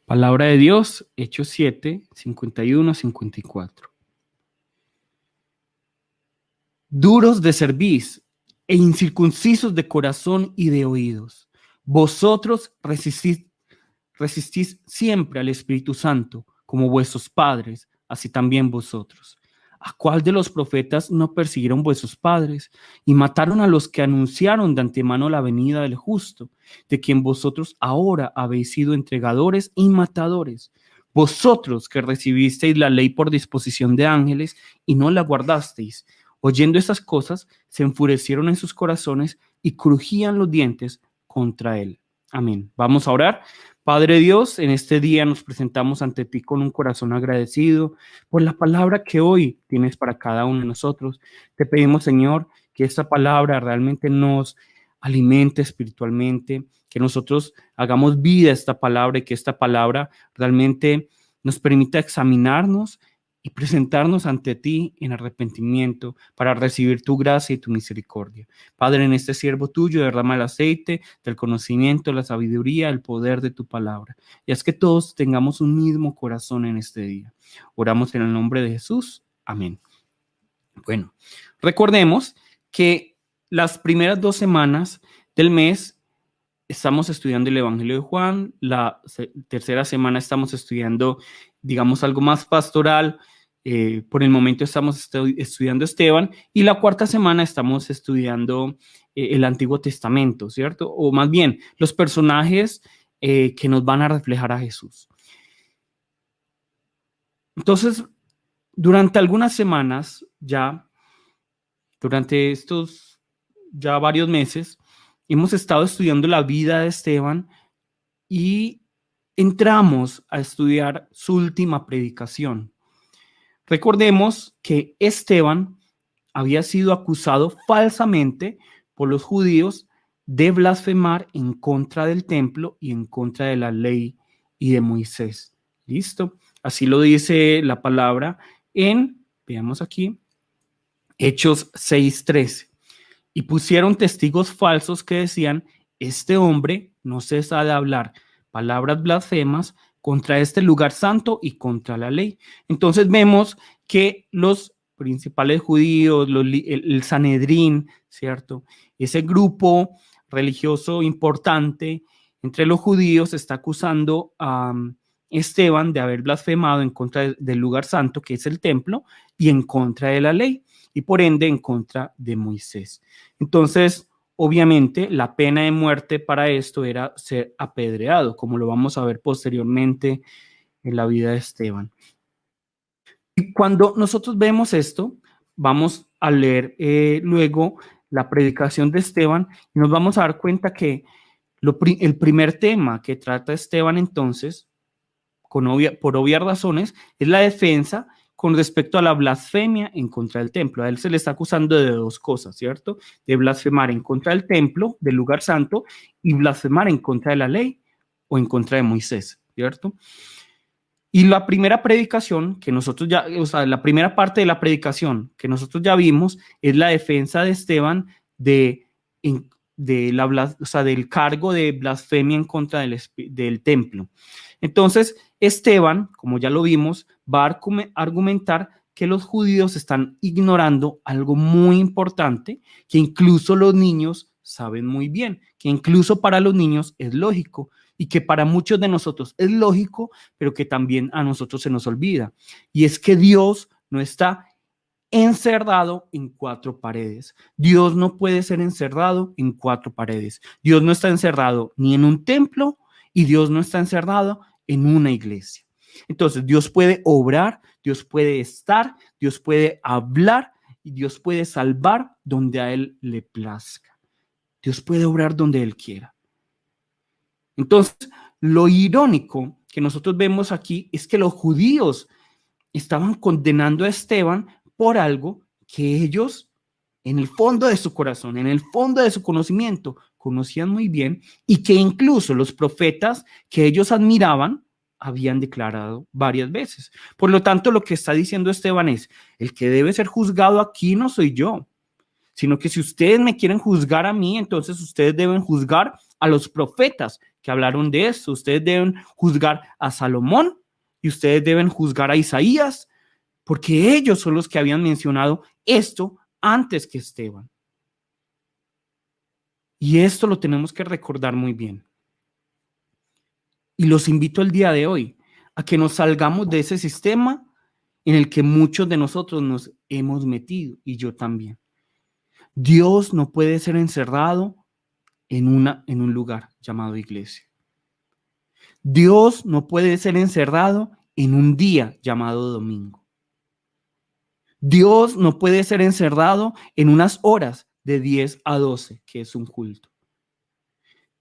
Palabra de Dios, Hechos 7, 51, 54. Duros de cerviz e incircuncisos de corazón y de oídos, vosotros resistís siempre al Espíritu Santo, como vuestros padres, así también vosotros. ¿A cuál de los profetas no persiguieron vuestros padres y mataron a los que anunciaron de antemano la venida del justo, de quien vosotros ahora habéis sido entregadores y matadores? Vosotros que recibisteis la ley por disposición de ángeles y no la guardasteis, oyendo estas cosas, se enfurecieron en sus corazones y crujían los dientes contra él. Amén. Vamos a orar. Padre Dios, en este día nos presentamos ante ti con un corazón agradecido por la palabra que hoy tienes para cada uno de nosotros. Te pedimos, Señor, que esta palabra realmente nos alimente espiritualmente, que nosotros hagamos vida a esta palabra y que esta palabra realmente nos permita examinarnos y presentarnos ante ti en arrepentimiento para recibir tu gracia y tu misericordia. Padre, en este siervo tuyo derrama el aceite del conocimiento, la sabiduría, el poder de tu palabra. Y es que todos tengamos un mismo corazón en este día. Oramos en el nombre de Jesús. Amén. Bueno, recordemos que las primeras 2 semanas del mes estamos estudiando el Evangelio de Juan. La tercera semana estamos estudiando, digamos, algo más pastoral. Por el momento estamos estudiando Esteban, y la cuarta semana estamos estudiando el Antiguo Testamento, ¿cierto? O más bien, los personajes que nos van a reflejar a Jesús. Entonces, durante algunas semanas, durante estos ya varios meses, hemos estado estudiando la vida de Esteban y entramos a estudiar su última predicación. Recordemos que Esteban había sido acusado falsamente por los judíos de blasfemar en contra del templo y en contra de la ley y de Moisés. ¿Listo? Así lo dice la palabra veamos aquí, Hechos 6:13. Y pusieron testigos falsos que decían: este hombre no cesa de hablar palabras blasfemas contra este lugar santo y contra la ley. Entonces vemos que los principales judíos, el Sanedrín, ¿cierto? Ese grupo religioso importante entre los judíos está acusando a Esteban de haber blasfemado en contra del lugar santo, que es el templo, y en contra de la ley, y por ende en contra de Moisés. Entonces, obviamente, la pena de muerte para esto era ser apedreado, como lo vamos a ver posteriormente en la vida de Esteban. Y cuando nosotros vemos esto, vamos a leer luego la predicación de Esteban y nos vamos a dar cuenta que el primer tema que trata Esteban entonces, por obvias razones, es la defensa con respecto a la blasfemia en contra del templo. A él se le está acusando de 2 cosas, ¿cierto? De blasfemar en contra del templo, del lugar santo, y blasfemar en contra de la ley o en contra de Moisés, ¿cierto? Y la primera predicación que nosotros ya, o sea, la primera parte de la predicación que nosotros ya vimos es la defensa de Esteban del cargo de blasfemia en contra del templo. Entonces, Esteban, como ya lo vimos, va a argumentar que los judíos están ignorando algo muy importante, que incluso los niños saben muy bien, que incluso para los niños es lógico y que para muchos de nosotros es lógico, pero que también a nosotros se nos olvida. Y es que Dios no está encerrado en 4 paredes. Dios no puede ser encerrado en 4 paredes. Dios no está encerrado ni en un templo y Dios no está encerrado en una iglesia. Entonces, Dios puede obrar, Dios puede estar, Dios puede hablar y Dios puede salvar donde a Él le plazca. Dios puede obrar donde Él quiera. Entonces, lo irónico que nosotros vemos aquí es que los judíos estaban condenando a Esteban por algo que ellos, en el fondo de su corazón, en el fondo de su conocimiento, conocían muy bien, y que incluso los profetas que ellos admiraban habían declarado varias veces. Por lo tanto, lo que está diciendo Esteban es: el que debe ser juzgado aquí no soy yo, sino que si ustedes me quieren juzgar a mí, entonces ustedes deben juzgar a los profetas que hablaron de esto. Ustedes deben juzgar a Salomón y ustedes deben juzgar a Isaías, porque ellos son los que habían mencionado esto antes que Esteban. Y esto lo tenemos que recordar muy bien. Y los invito el día de hoy a que nos salgamos de ese sistema en el que muchos de nosotros nos hemos metido, y yo también. Dios no puede ser encerrado en un lugar llamado iglesia. Dios no puede ser encerrado en un día llamado domingo. Dios no puede ser encerrado en unas horas de 10 a 12, que es un culto.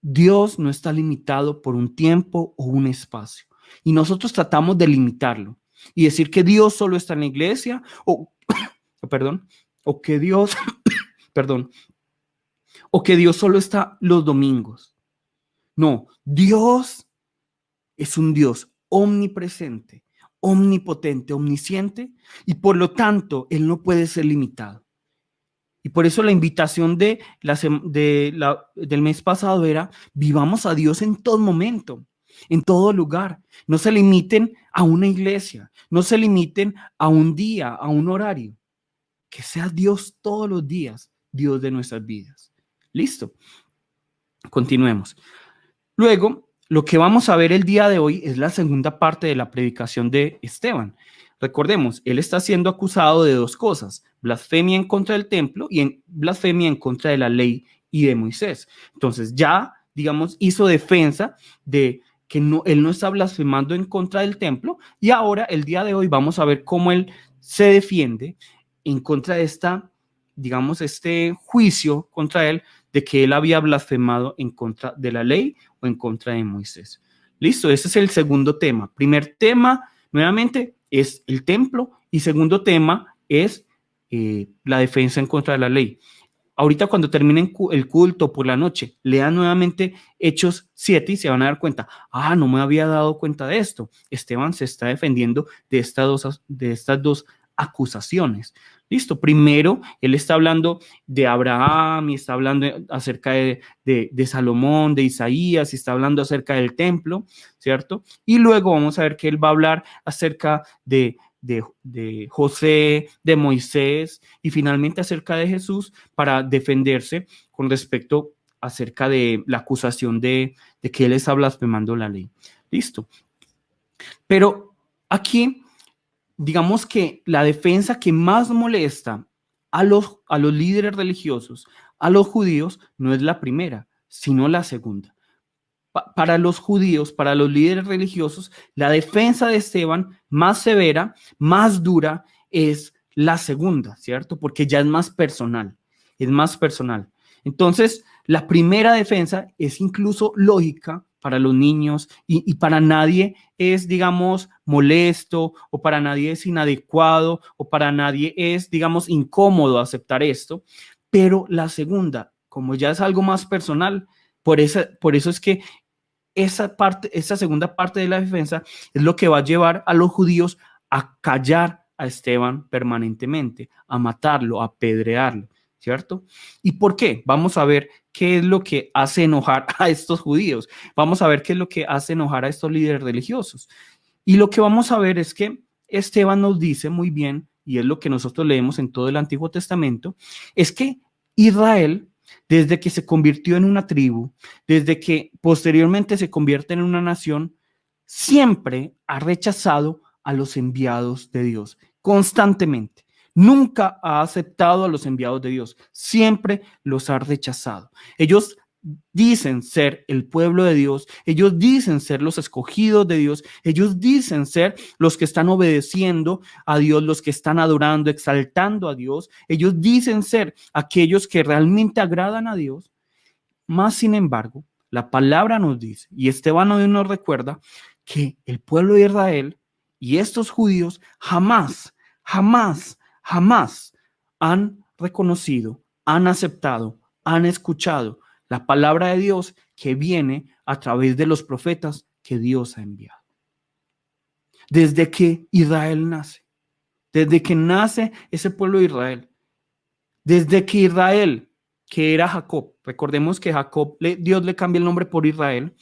Dios no está limitado por un tiempo o un espacio. Y nosotros tratamos de limitarlo y decir que Dios solo está en la iglesia o que Dios, perdón, o que Dios solo está los domingos. No, Dios es un Dios omnipresente, omnipotente, omnisciente, y por lo tanto Él no puede ser limitado. Y por eso la invitación del mes pasado era: vivamos a Dios en todo momento, en todo lugar. No se limiten a una iglesia, no se limiten a un día, a un horario. Que sea Dios todos los días, Dios de nuestras vidas. Listo. Continuemos. Luego, lo que vamos a ver el día de hoy es la segunda parte de la predicación de Esteban. Recordemos, él está siendo acusado de dos cosas: blasfemia en contra del templo y blasfemia en contra de la ley y de Moisés. Entonces ya, digamos, hizo defensa de que él no está blasfemando en contra del templo, y ahora el día de hoy vamos a ver cómo él se defiende en contra de este juicio contra él de que él había blasfemado en contra de la ley o en contra de Moisés. Listo, ese es el segundo tema. Primer tema, nuevamente, es el templo, y segundo tema es la defensa en contra de la ley. Ahorita cuando terminen el culto por la noche, lean nuevamente Hechos 7 y se van a dar cuenta: no me había dado cuenta de esto. Esteban se está defendiendo de estas dos acusaciones. Listo, primero él está hablando de Abraham y está hablando acerca de Salomón, de Isaías, y está hablando acerca del templo, ¿cierto? Y luego vamos a ver que él va a hablar acerca de José, de Moisés y finalmente acerca de Jesús, para defenderse con respecto acerca de la acusación de que él está blasfemando la ley. Listo. Pero aquí, digamos que la defensa que más molesta a los líderes religiosos, a los judíos, no es la primera, sino la segunda. Para los judíos, para los líderes religiosos, la defensa de Esteban más severa, más dura, es la segunda, ¿cierto? Porque ya es más personal, es más personal. Entonces, la primera defensa es incluso lógica para los niños y para nadie es, digamos, molesto, o para nadie es inadecuado, o para nadie es, digamos, incómodo aceptar esto. Pero la segunda, como ya es algo más personal, por eso es que esa segunda parte de la defensa es lo que va a llevar a los judíos a callar a Esteban permanentemente, a matarlo, a apedrearlo, ¿cierto? ¿Y por qué? Vamos a ver qué es lo que hace enojar a estos judíos. Vamos a ver qué es lo que hace enojar a estos líderes religiosos. Y lo que vamos a ver es que Esteban nos dice muy bien, y es lo que nosotros leemos en todo el Antiguo Testamento, es que Israel, desde que se convirtió en una tribu, desde que posteriormente se convierte en una nación, siempre ha rechazado a los enviados de Dios, constantemente. Nunca ha aceptado a los enviados de Dios, siempre los ha rechazado. Ellos dicen ser el pueblo de Dios, ellos dicen ser los escogidos de Dios, ellos dicen ser los que están obedeciendo a Dios, los que están adorando, exaltando a Dios, ellos dicen ser aquellos que realmente agradan a Dios. Más sin embargo, la palabra nos dice, y Esteban hoy nos recuerda, que el pueblo de Israel y estos judíos jamás han reconocido, han aceptado, han escuchado la palabra de Dios que viene a través de los profetas que Dios ha enviado. Desde que Israel nace, desde que nace ese pueblo de Israel, desde que Israel, que era Jacob, recordemos que Jacob, Dios le cambia el nombre por Israel,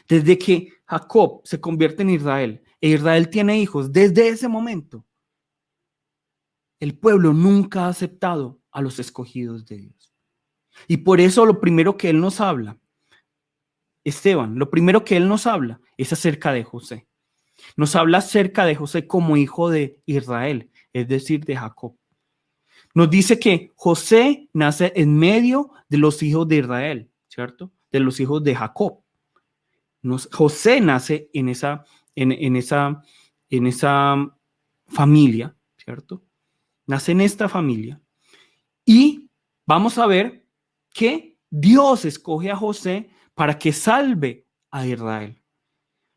Desde que Jacob se convierte en Israel e Israel tiene hijos, desde ese momento, el pueblo nunca ha aceptado a los escogidos de Dios. Y por eso lo primero que él nos habla, Esteban, lo primero que él nos habla es acerca de José. Nos habla acerca de José como hijo de Israel, es decir, de Jacob. Nos dice que José nace en medio de los hijos de Israel, ¿cierto? De los hijos de Jacob. José nace en esa familia, ¿cierto? Nace en esta familia. Y vamos a ver que Dios escoge a José para que salve a Israel.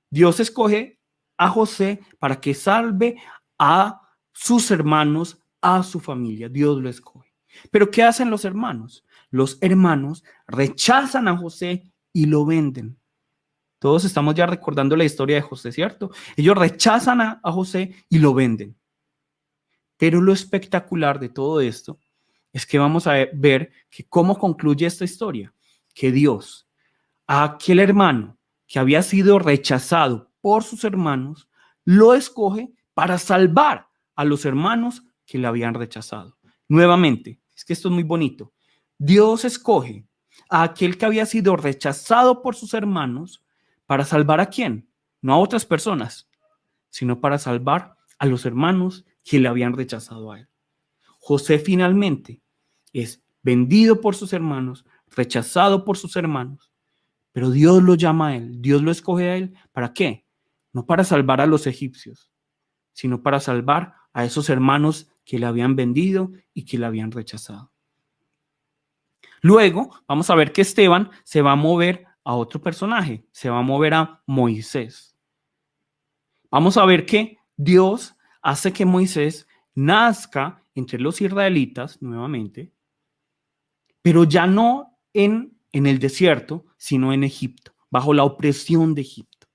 Dios escoge a José para que salve a sus hermanos, a su familia. Dios lo escoge. Pero ¿qué hacen los hermanos? Los hermanos rechazan a José y lo venden. Todos estamos ya recordando la historia de José, ¿cierto? Ellos rechazan a José y lo venden. Pero lo espectacular de todo esto es que vamos a ver que cómo concluye esta historia. Que Dios, a aquel hermano que había sido rechazado por sus hermanos, lo escoge para salvar a los hermanos que le habían rechazado. Nuevamente, es que esto es muy bonito. Dios escoge a aquel que había sido rechazado por sus hermanos para salvar a quién, no a otras personas, sino para salvar a los hermanos que le habían rechazado a él. José finalmente es vendido por sus hermanos, rechazado por sus hermanos, pero Dios lo llama a él, Dios lo escoge a él, ¿para qué? No para salvar a los egipcios, sino para salvar a esos hermanos que le habían vendido y que le habían rechazado. Luego vamos a ver que Esteban se va a mover a otro personaje, se va a mover a Moisés. Vamos a ver que Dios hace que Moisés nazca entre los israelitas nuevamente, pero ya no en el desierto, sino en Egipto, bajo la opresión de Egipto.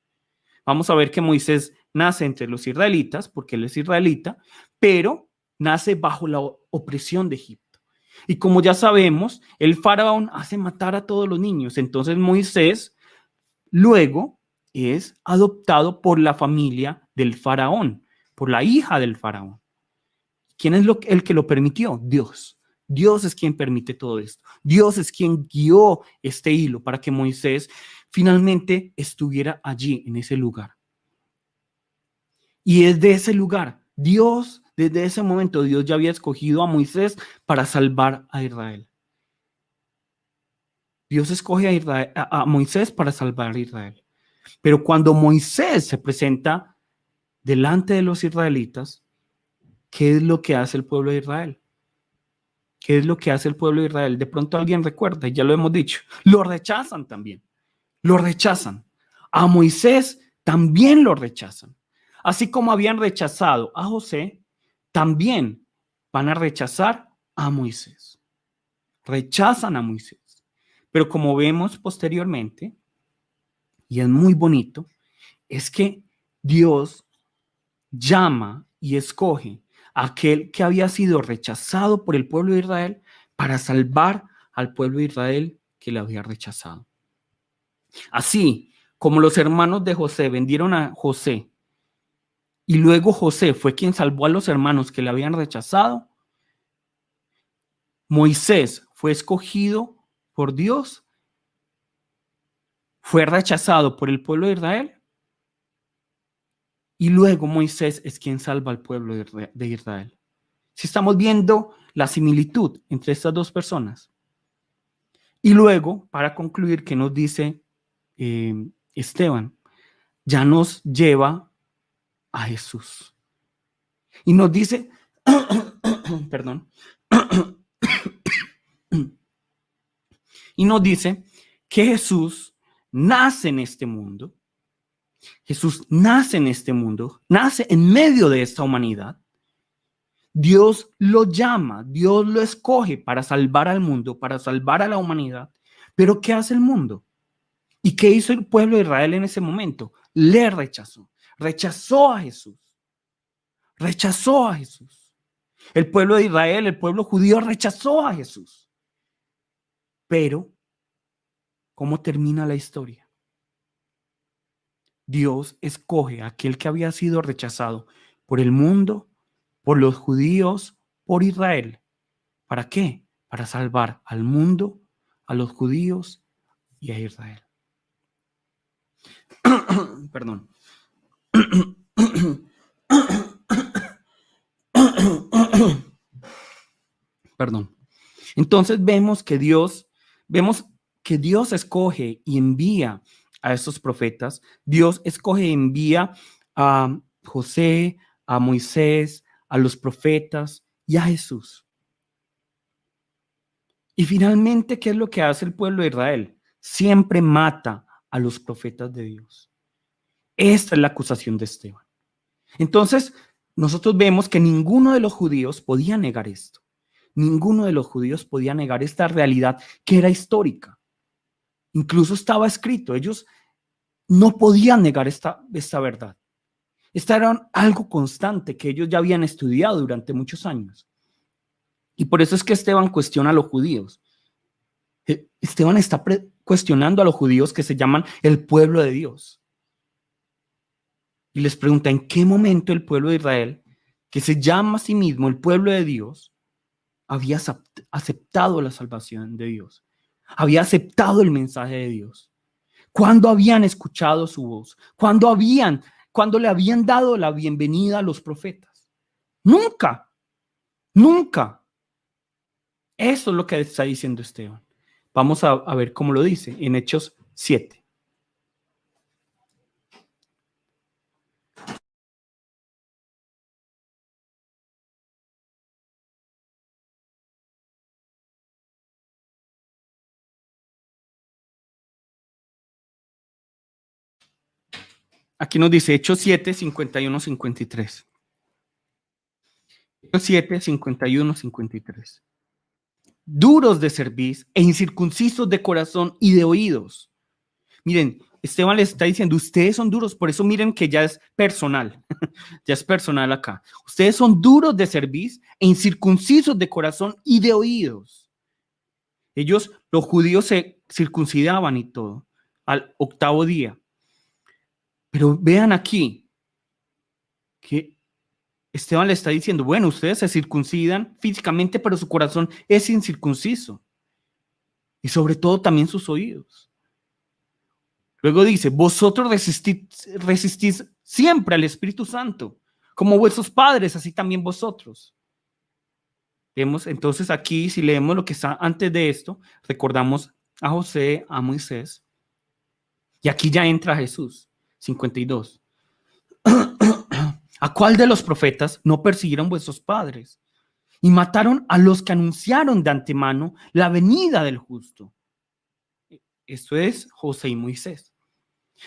Vamos a ver que Moisés nace entre los israelitas, porque él es israelita, pero nace bajo la opresión de Egipto. Y como ya sabemos, el faraón hace matar a todos los niños. Entonces Moisés luego es adoptado por la familia del faraón, por la hija del faraón. ¿Quién es el que lo permitió? Dios. Dios es quien permite todo esto. Dios es quien guió este hilo para que Moisés finalmente estuviera allí, en ese lugar. Y desde ese lugar, Dios, desde ese momento, Dios ya había escogido a Moisés para salvar a Israel. Dios escoge a Moisés para salvar a Israel. Pero cuando Moisés se presenta delante de los israelitas, ¿qué es lo que hace el pueblo de Israel? ¿Qué es lo que hace el pueblo de Israel? De pronto alguien recuerda, y ya lo hemos dicho, lo rechazan también, lo rechazan. A Moisés también lo rechazan. Así como habían rechazado a José, también van a rechazar a Moisés. Rechazan a Moisés. Pero como vemos posteriormente, y es muy bonito, es que Dios llama y escoge a aquel que había sido rechazado por el pueblo de Israel para salvar al pueblo de Israel que le había rechazado. Así como los hermanos de José vendieron a José y luego José fue quien salvó a los hermanos que le habían rechazado, Moisés fue escogido por Dios, fue rechazado por el pueblo de Israel y luego Moisés es quien salva al pueblo de Israel. Si estamos viendo la similitud entre estas dos personas. Y luego, para concluir, ¿qué nos dice Esteban? Ya nos lleva a Jesús. Y nos dice, perdón, y nos dice que Jesús nace en este mundo. Jesús nace en este mundo, nace en medio de esta humanidad. Dios lo llama, Dios lo escoge para salvar al mundo, para salvar a la humanidad. Pero ¿qué hace el mundo? ¿Y qué hizo el pueblo de Israel en ese momento? Le rechazó, rechazó a Jesús, rechazó a Jesús. El pueblo de Israel, el pueblo judío rechazó a Jesús. Pero, ¿cómo termina la historia? Dios escoge a aquel que había sido rechazado por el mundo, por los judíos, por Israel. ¿Para qué? Para salvar al mundo, a los judíos y a Israel. Perdón. Perdón. Entonces vemos que Dios escoge y envía a estos profetas. Dios escoge y envía a José, a Moisés, a los profetas y a Jesús. Y finalmente, ¿qué es lo que hace el pueblo de Israel? Siempre mata a los profetas de Dios. Esta es la acusación de Esteban. Entonces, nosotros vemos que ninguno de los judíos podía negar esto. Ninguno de los judíos podía negar esta realidad que era histórica. Incluso estaba escrito. Ellos no podían negar esta verdad. Esta era algo constante que ellos ya habían estudiado durante muchos años. Y por eso es que Esteban cuestiona a los judíos. Esteban está cuestionando a los judíos que se llaman el pueblo de Dios. Y les pregunta, ¿en qué momento el pueblo de Israel, que se llama a sí mismo el pueblo de Dios, había aceptado la salvación de Dios? Había aceptado el mensaje de Dios. ¿Cuándo habían escuchado su voz? ¿Cuándo le habían dado la bienvenida a los profetas? Nunca, nunca. Eso es lo que está diciendo Esteban. Vamos a ver cómo lo dice en Hechos 7. Aquí nos dice Hechos 7, 51, 53. Hechos 7, 51, 53. Duros de cerviz e incircuncisos de corazón y de oídos. Miren, Esteban les está diciendo, ustedes son duros, por eso miren que ya es personal, ya es personal acá. Ustedes son duros de cerviz e incircuncisos de corazón y de oídos. Ellos, los judíos, se circuncidaban y todo al octavo día. Pero vean aquí que Esteban le está diciendo, bueno, ustedes se circuncidan físicamente, pero su corazón es incircunciso. Y sobre todo también sus oídos. Luego dice, vosotros resistís siempre al Espíritu Santo, como vuestros padres, así también vosotros. Vemos entonces aquí, si leemos lo que está antes de esto, recordamos a José, a Moisés, y aquí ya entra Jesús, 52. ¿A cuál de los profetas no persiguieron vuestros padres y mataron a los que anunciaron de antemano la venida del justo? Esto es José y Moisés,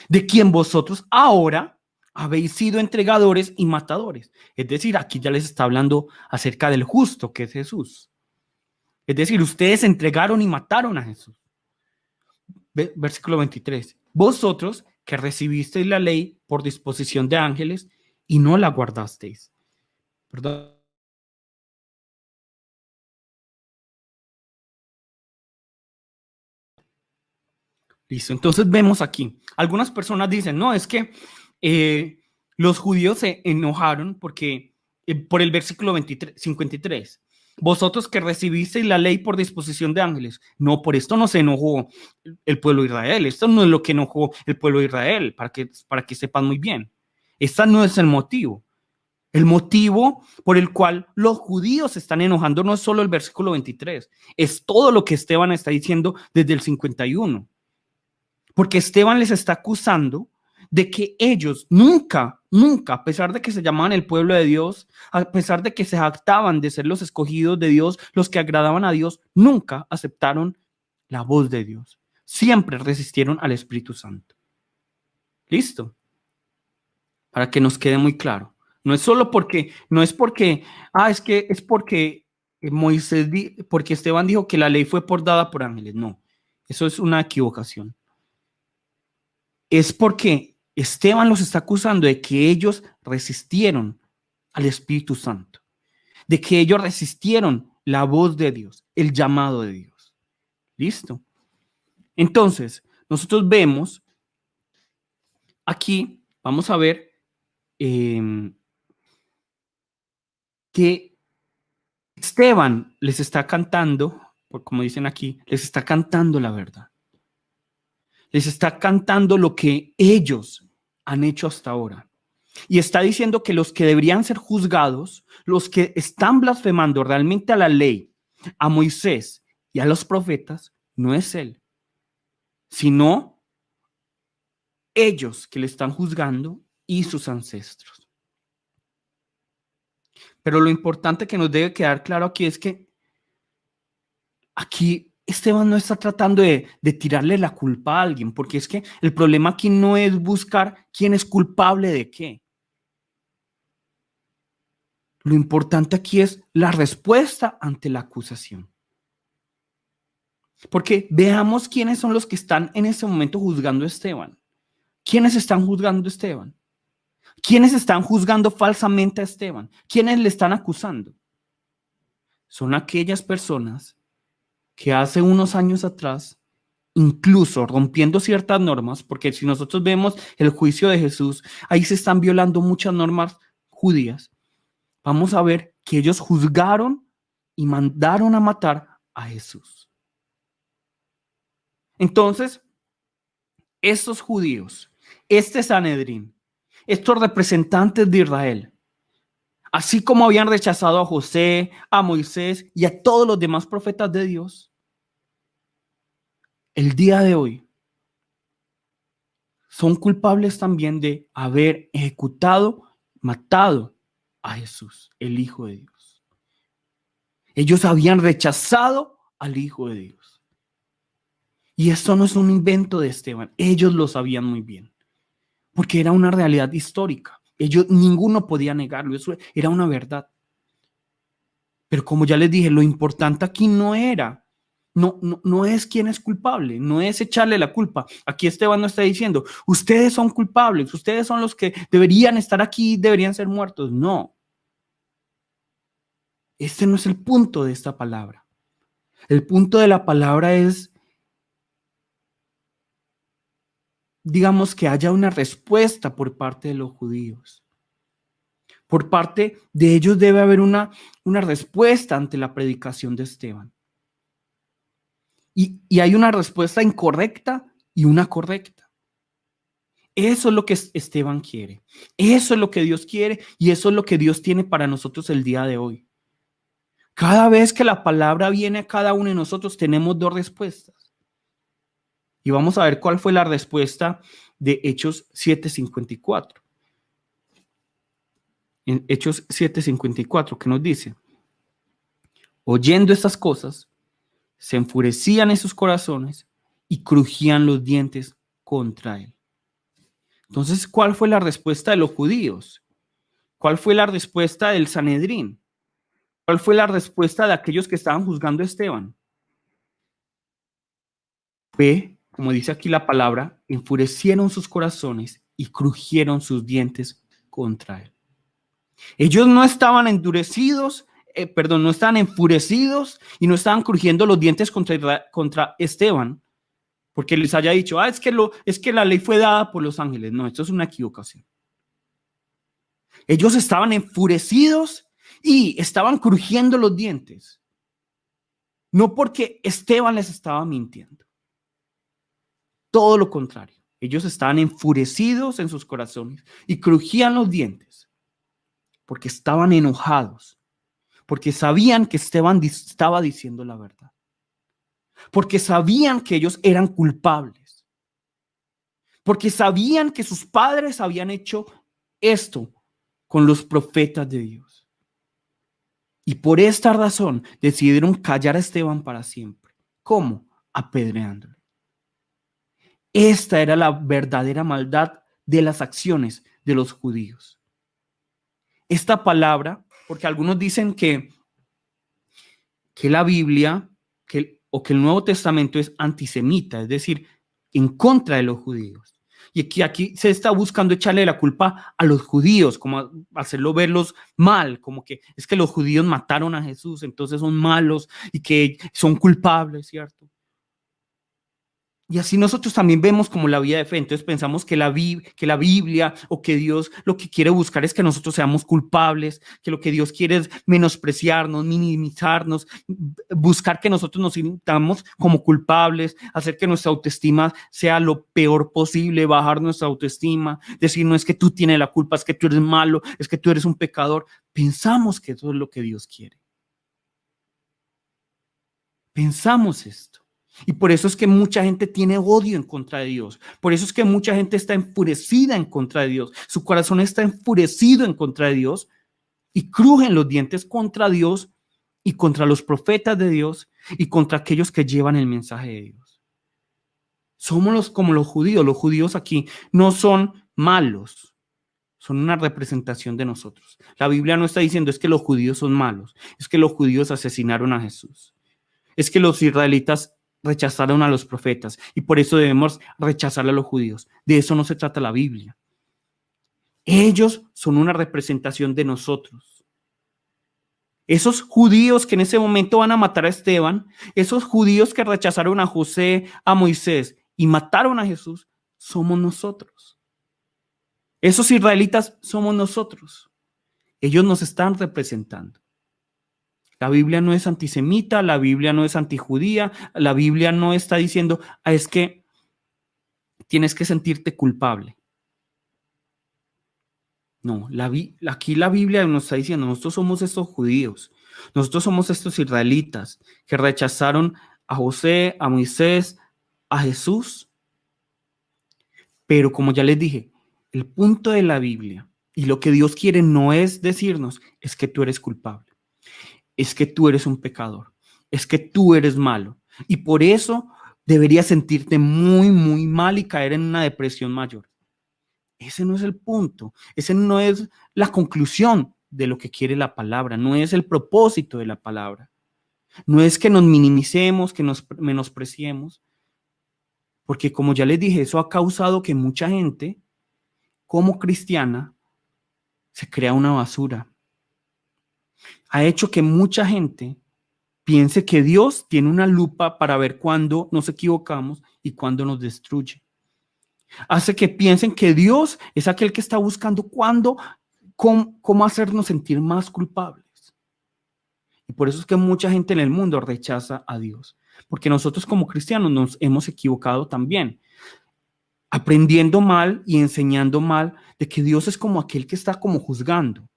de quien vosotros ahora habéis sido entregadores y matadores. Es decir, aquí ya les está hablando acerca del justo, que es Jesús. Es decir, ustedes entregaron y mataron a Jesús. Versículo 23. Vosotros que recibisteis la ley por disposición de ángeles y no la guardasteis. ¿Verdad? Listo, entonces vemos aquí. Algunas personas dicen, no, es que los judíos se enojaron porque por el versículo 23, 53. Vosotros que recibisteis la ley por disposición de ángeles. No, por esto no se enojó el pueblo de Israel. Esto no es lo que enojó el pueblo de Israel, para que sepan muy bien. Este no es el motivo. El motivo por el cual los judíos se están enojando no es solo el versículo 23, es todo lo que Esteban está diciendo desde el 51. Porque Esteban les está acusando de que ellos nunca, a pesar de que se llamaban el pueblo de Dios, a pesar de que se jactaban de ser los escogidos de Dios, los que agradaban a Dios, nunca aceptaron la voz de Dios. Siempre resistieron al Espíritu Santo. ¿Listo? Para que nos quede muy claro. No es solo porque, es porque Moisés, porque Esteban dijo que la ley fue dada por ángeles. No, eso es una equivocación. Es porque Esteban los está acusando de que ellos resistieron al Espíritu Santo, de que ellos resistieron la voz de Dios, el llamado de Dios. ¿Listo? Entonces, nosotros vemos Aquí vamos a ver que Esteban les está cantando, como dicen aquí, les está cantando la verdad. Les está cantando lo que ellos han hecho hasta ahora. Y está diciendo que los que deberían ser juzgados, los que están blasfemando realmente a la ley, a Moisés y a los profetas, no es él, sino ellos que le están juzgando y sus ancestros. Pero lo importante que nos debe quedar claro aquí es que aquí Esteban no está tratando de tirarle la culpa a alguien, porque es que el problema aquí no es buscar quién es culpable de qué. Lo importante aquí es la respuesta ante la acusación. Porque veamos quiénes son los que están en ese momento juzgando a Esteban. ¿Quiénes están juzgando a Esteban? ¿Quiénes están juzgando falsamente a Esteban? ¿Quiénes le están acusando? Son aquellas personas que hace unos años atrás, incluso rompiendo ciertas normas, porque si nosotros vemos el juicio de Jesús, ahí se están violando muchas normas judías. Vamos a ver que ellos juzgaron y mandaron a matar a Jesús. Entonces, estos judíos, este Sanedrín, estos representantes de Israel, así como habían rechazado a José, a Moisés y a todos los demás profetas de Dios, el día de hoy son culpables también de haber ejecutado, matado a Jesús, el Hijo de Dios. Ellos habían rechazado al Hijo de Dios. Y esto no es un invento de Esteban, ellos lo sabían muy bien, porque era una realidad histórica. Ellos, ninguno podía negarlo, eso era una verdad. Pero como ya les dije, lo importante aquí no es quién es culpable, no es echarle la culpa. Aquí Esteban no está diciendo, ustedes son culpables, ustedes son los que deberían estar aquí, deberían ser muertos. No, este no es el punto de esta palabra. El punto de la palabra es, digamos, que haya una respuesta por parte de los judíos. Por parte de ellos debe haber una respuesta ante la predicación de Esteban. Y hay una respuesta incorrecta y una correcta. Eso es lo que Esteban quiere. Eso es lo que Dios quiere y eso es lo que Dios tiene para nosotros el día de hoy. Cada vez que la palabra viene a cada uno de nosotros, tenemos dos respuestas. Y vamos a ver cuál fue la respuesta de Hechos 7:54. En Hechos 7:54, ¿qué nos dice? Oyendo estas cosas, se enfurecían en sus corazones y crujían los dientes contra él. Entonces, ¿cuál fue la respuesta de los judíos? ¿Cuál fue la respuesta del Sanedrín? ¿Cuál fue la respuesta de aquellos que estaban juzgando a Esteban? Fue, como dice aquí la palabra, enfurecieron sus corazones y crujieron sus dientes contra él. Ellos no estaban endurecidos, no estaban enfurecidos y no estaban crujiendo los dientes contra Esteban, porque les haya dicho, es que la ley fue dada por los ángeles. No, esto es una equivocación. Ellos estaban enfurecidos y estaban crujiendo los dientes. No porque Esteban les estaba mintiendo. Todo lo contrario. Ellos estaban enfurecidos en sus corazones y crujían los dientes porque estaban enojados, porque sabían que Esteban estaba diciendo la verdad, porque sabían que ellos eran culpables, porque sabían que sus padres habían hecho esto con los profetas de Dios. Y por esta razón decidieron callar a Esteban para siempre. ¿Cómo? Apedreándolo. Esta era la verdadera maldad de las acciones de los judíos. Esta palabra, porque algunos dicen que la Biblia o que el Nuevo Testamento es antisemita, es decir, en contra de los judíos. Y aquí se está buscando echarle la culpa a los judíos, como hacerlo verlos mal, como que es que los judíos mataron a Jesús, entonces son malos y que son culpables, ¿cierto? Y así nosotros también vemos como la vida de fe. Entonces pensamos que que la Biblia o que Dios lo que quiere buscar es que nosotros seamos culpables, que lo que Dios quiere es menospreciarnos, minimizarnos, buscar que nosotros nos sintamos como culpables, hacer que nuestra autoestima sea lo peor posible, bajar nuestra autoestima, decir no es que tú tienes la culpa, es que tú eres malo, es que tú eres un pecador. Pensamos que eso es lo que Dios quiere. Pensamos esto. Y por eso es que mucha gente tiene odio en contra de Dios. Por eso es que mucha gente está enfurecida en contra de Dios. Su corazón está enfurecido en contra de Dios y crujen los dientes contra Dios y contra los profetas de Dios y contra aquellos que llevan el mensaje de Dios. Somos como los judíos. Los judíos aquí no son malos, son una representación de nosotros. La Biblia no está diciendo es que los judíos son malos, es que los judíos asesinaron a Jesús. Es que los israelitas rechazaron a los profetas y por eso debemos rechazar a los judíos. De eso no se trata la Biblia. Ellos son una representación de nosotros. Esos judíos que en ese momento van a matar a Esteban, esos judíos que rechazaron a José, a Moisés y mataron a Jesús, somos nosotros. Esos israelitas somos nosotros. Ellos nos están representando. La Biblia no es antisemita, la Biblia no es antijudía, la Biblia no está diciendo, es que tienes que sentirte culpable. No, aquí la Biblia nos está diciendo, nosotros somos estos judíos, nosotros somos estos israelitas que rechazaron a José, a Moisés, a Jesús. Pero como ya les dije, el punto de la Biblia y lo que Dios quiere no es decirnos, es que tú eres culpable. Es que tú eres un pecador, es que tú eres malo. Y por eso deberías sentirte muy, muy mal y caer en una depresión mayor. Ese no es el punto, ese no es la conclusión de lo que quiere la palabra, no es el propósito de la palabra. No es que nos minimicemos, que nos menospreciemos, porque como ya les dije, eso ha causado que mucha gente, como cristiana, se crea una basura. Ha hecho que mucha gente piense que Dios tiene una lupa para ver cuándo nos equivocamos y cuándo nos destruye. Hace que piensen que Dios es aquel que está buscando cómo hacernos sentir más culpables. Y por eso es que mucha gente en el mundo rechaza a Dios. Porque nosotros como cristianos nos hemos equivocado también. Aprendiendo mal y enseñando mal de que Dios es como aquel que está como juzgando.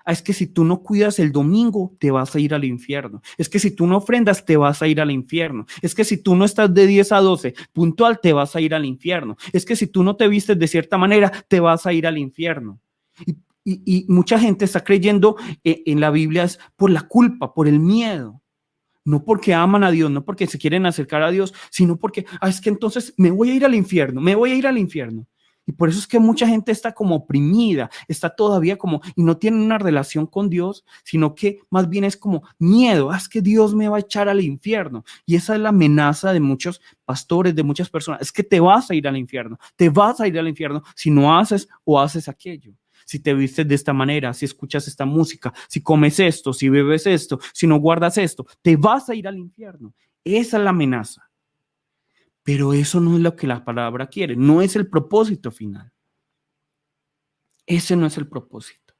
Es que si tú no cuidas el domingo, te vas a ir al infierno. Es que si tú no ofrendas, te vas a ir al infierno. Es que si tú no estás de 10 a 12 puntual, te vas a ir al infierno. Es que si tú no te vistes de cierta manera, te vas a ir al infierno. Y mucha gente está creyendo en la Biblia es por la culpa, por el miedo. No porque aman a Dios, no porque se quieren acercar a Dios, sino porque, es que entonces me voy a ir al infierno, me voy a ir al infierno. Y por eso es que mucha gente está como oprimida, está todavía como, y no tiene una relación con Dios, sino que más bien es como miedo, es que Dios me va a echar al infierno. Y esa es la amenaza de muchos pastores, de muchas personas, es que te vas a ir al infierno, te vas a ir al infierno si no haces o haces aquello. Si te vistes de esta manera, si escuchas esta música, si comes esto, si bebes esto, si no guardas esto, te vas a ir al infierno. Esa es la amenaza. Pero eso no es lo que la palabra quiere, no es el propósito final. Ese no es el propósito.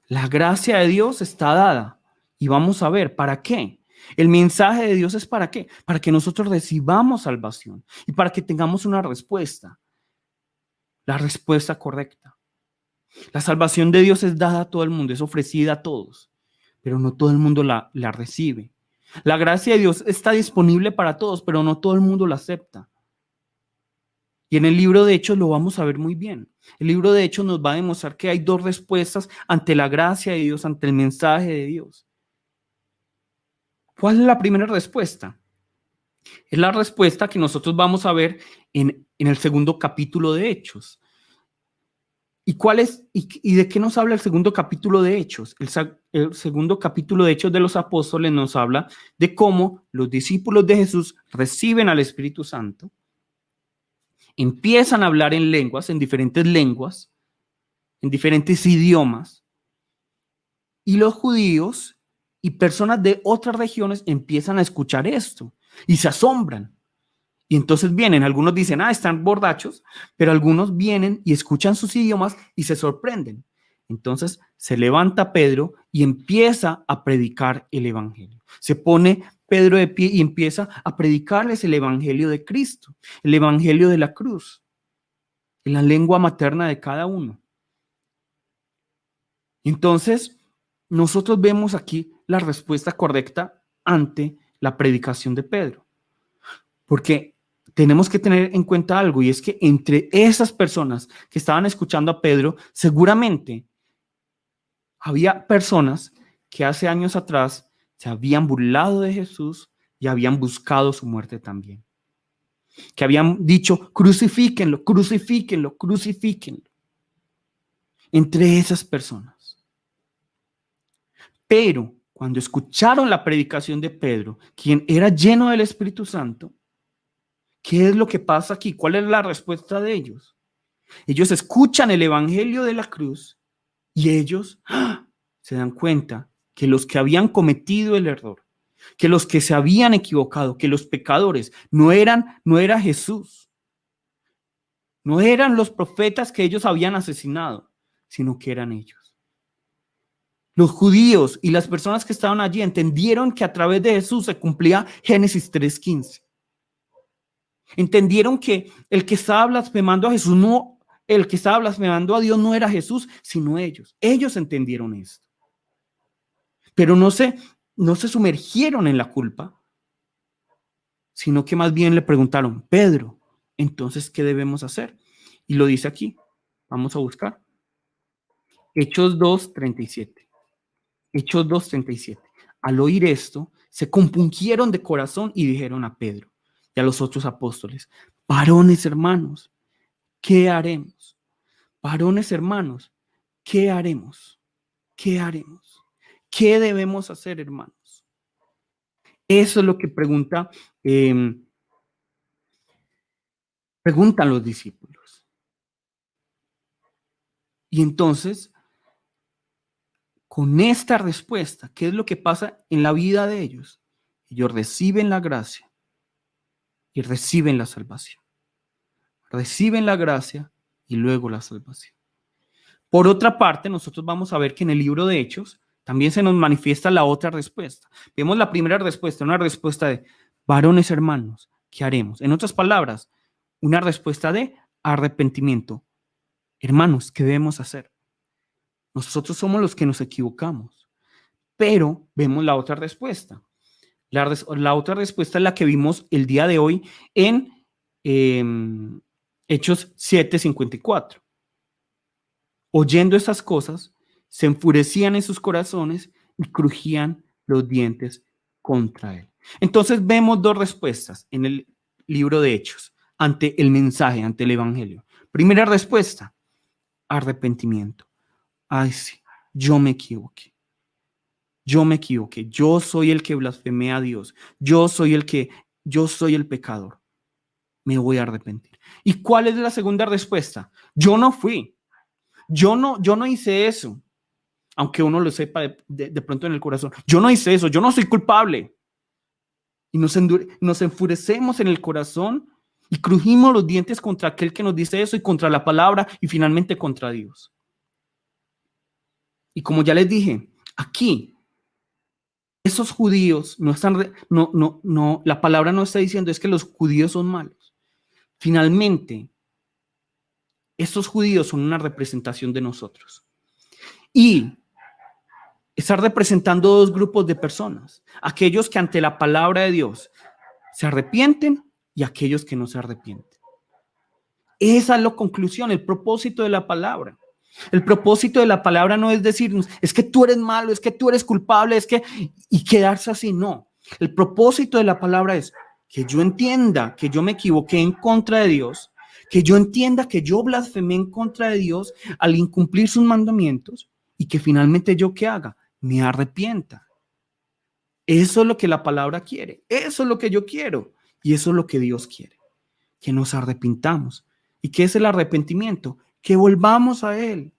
La gracia de Dios está dada y vamos a ver para qué. El mensaje de Dios es para qué, para que nosotros recibamos salvación y para que tengamos una respuesta, la respuesta correcta. La salvación de Dios es dada a todo el mundo, es ofrecida a todos, pero no todo el mundo la recibe. La gracia de Dios está disponible para todos, pero no todo el mundo la acepta. Y en el libro de Hechos lo vamos a ver muy bien. El libro de Hechos nos va a demostrar que hay dos respuestas ante la gracia de Dios, ante el mensaje de Dios. ¿Cuál es la primera respuesta? Es la respuesta que nosotros vamos a ver en el segundo capítulo de Hechos. ¿Y cuál es y de qué nos habla el segundo capítulo de Hechos? El segundo capítulo de Hechos de los Apóstoles nos habla de cómo los discípulos de Jesús reciben al Espíritu Santo, empiezan a hablar en lenguas, en diferentes idiomas, y los judíos y personas de otras regiones empiezan a escuchar esto y se asombran. Y entonces vienen, algunos dicen, están borrachos, pero algunos vienen y escuchan sus idiomas y se sorprenden. Entonces se levanta Pedro y empieza a predicar el evangelio. Se pone Pedro de pie y empieza a predicarles el evangelio de Cristo, el evangelio de la cruz, en la lengua materna de cada uno. Entonces, nosotros vemos aquí la respuesta correcta ante la predicación de Pedro. Porque tenemos que tener en cuenta algo, y es que entre esas personas que estaban escuchando a Pedro, seguramente había personas que hace años atrás se habían burlado de Jesús y habían buscado su muerte también. Que habían dicho, crucifíquenlo, crucifíquenlo, crucifíquenlo. Entre esas personas. Pero cuando escucharon la predicación de Pedro, quien era lleno del Espíritu Santo, ¿qué es lo que pasa aquí? ¿Cuál es la respuesta de ellos? Ellos escuchan el evangelio de la cruz y ellos se dan cuenta que los que habían cometido el error, que los que se habían equivocado, que los pecadores no era Jesús, no eran los profetas que ellos habían asesinado, sino que eran ellos. Los judíos y las personas que estaban allí entendieron que a través de Jesús se cumplía Génesis 3:15. Entendieron que el que estaba blasfemando a Jesús el que estaba blasfemando a Dios no era Jesús, sino ellos. Ellos entendieron esto. Pero no se sumergieron en la culpa, sino que más bien le preguntaron, Pedro, entonces, ¿qué debemos hacer? Y lo dice aquí. Vamos a buscar. Hechos 2:37. Hechos 2:37. Al oír esto, se compungieron de corazón y dijeron a Pedro y a los otros apóstoles, varones hermanos, ¿qué haremos? Varones hermanos, ¿qué haremos? ¿Qué haremos? ¿Qué debemos hacer, hermanos? Eso es lo que preguntan los discípulos. Y entonces, con esta respuesta, ¿qué es lo que pasa en la vida de ellos? Ellos reciben la gracia y reciben la salvación. Reciben la gracia y luego la salvación. Por otra parte, nosotros vamos a ver que en el libro de Hechos también se nos manifiesta la otra respuesta. Vemos la primera respuesta, una respuesta de varones hermanos, ¿qué haremos? En otras palabras, una respuesta de arrepentimiento. Hermanos, ¿qué debemos hacer? Nosotros somos los que nos equivocamos, pero vemos la otra respuesta. La otra respuesta es la que vimos el día de hoy en Hechos 7:54. Oyendo esas cosas, se enfurecían en sus corazones y crujían los dientes contra él. Entonces vemos dos respuestas en el libro de Hechos ante el mensaje, ante el evangelio. Primera respuesta, arrepentimiento. Ay, sí, yo me equivoqué. Yo me equivoqué. Yo soy el que blasfemé a Dios. Yo soy el pecador. Me voy a arrepentir. ¿Y cuál es la segunda respuesta? Yo no fui. Yo no hice eso, aunque uno lo sepa de pronto en el corazón. Yo no hice eso, yo no soy culpable. Y nos enfurecemos en el corazón y crujimos los dientes contra aquel que nos dice eso y contra la palabra y finalmente contra Dios. Y como ya les dije, aquí, esos judíos no están, la palabra no está diciendo es que los judíos son malos. Finalmente, estos judíos son una representación de nosotros. Y están representando dos grupos de personas. Aquellos que ante la palabra de Dios se arrepienten y aquellos que no se arrepienten. Esa es la conclusión, el propósito de la palabra. El propósito de la palabra no es decirnos, es que tú eres malo, es que tú eres culpable, y quedarse así, no. El propósito de la palabra es que yo entienda que yo me equivoqué en contra de Dios, que yo entienda que yo blasfemé en contra de Dios al incumplir sus mandamientos y que finalmente yo ¿qué haga? Me arrepienta. Eso es lo que la palabra quiere, eso es lo que yo quiero y eso es lo que Dios quiere, que nos arrepintamos. ¿Y qué es el arrepentimiento? Que volvamos a Él,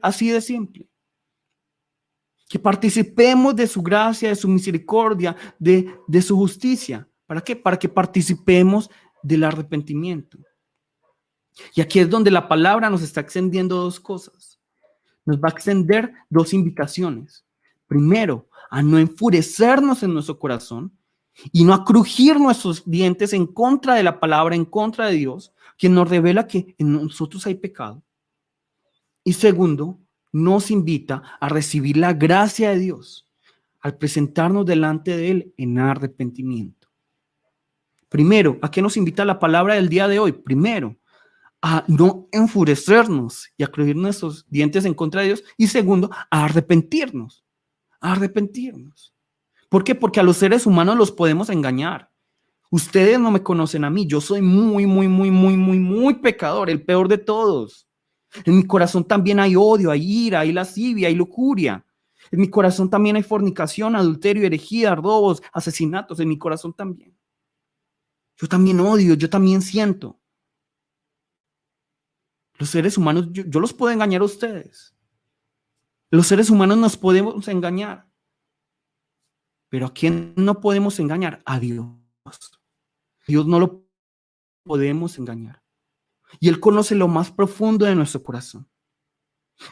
así de simple. Que participemos de su gracia, de su misericordia, de su justicia, ¿Para qué? Para que participemos del arrepentimiento. Y aquí es donde la palabra nos está extendiendo dos cosas. Nos va a extender dos invitaciones. Primero, a no enfurecernos en nuestro corazón y no a crujir nuestros dientes en contra de la palabra, en contra de Dios, quien nos revela que en nosotros hay pecado. Y segundo, nos invita a recibir la gracia de Dios al presentarnos delante de Él en arrepentimiento. Primero, ¿a qué nos invita la palabra del día de hoy? Primero, a no enfurecernos y a crujir nuestros dientes en contra de Dios. Y segundo, a arrepentirnos, a arrepentirnos. ¿Por qué? Porque a los seres humanos los podemos engañar. Ustedes no me conocen a mí. Yo soy muy pecador, el peor de todos. En mi corazón también hay odio, hay ira, hay lascivia, hay lujuria. En mi corazón también hay fornicación, adulterio, herejía, robos, asesinatos. En mi corazón también. Yo también odio, yo también siento. Los seres humanos, yo los puedo engañar a ustedes. Los seres humanos nos podemos engañar. Pero ¿a quién no podemos engañar? A Dios. Dios no lo podemos engañar. Y Él conoce lo más profundo de nuestro corazón.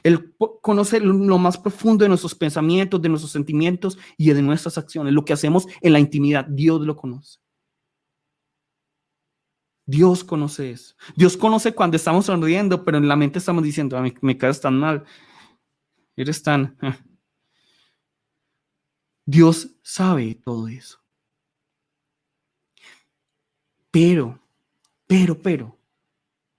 Él conoce lo más profundo de nuestros pensamientos, de nuestros sentimientos y de nuestras acciones. Lo que hacemos en la intimidad, Dios lo conoce. Dios conoce eso. Dios conoce cuando estamos sonriendo, pero en la mente estamos diciendo, me caes tan mal. Eres tan... Dios sabe todo eso. Pero,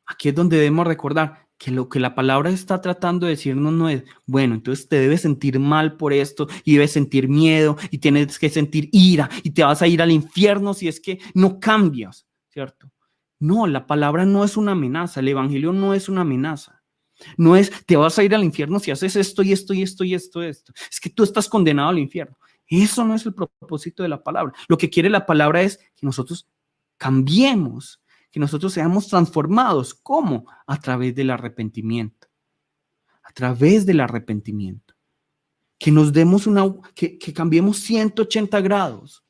aquí es donde debemos recordar que lo que la palabra está tratando de decirnos no es, bueno, entonces te debes sentir mal por esto y debes sentir miedo y tienes que sentir ira y te vas a ir al infierno si es que no cambias, ¿cierto? No, la palabra no es una amenaza, el evangelio no es una amenaza. No es, te vas a ir al infierno si haces esto y esto y esto y esto. Es que tú estás condenado al infierno. Eso no es el propósito de la palabra. Lo que quiere la palabra es que nosotros cambiemos, que nosotros seamos transformados. ¿Cómo? A través del arrepentimiento. A través del arrepentimiento. Que nos demos que cambiemos 180 grados.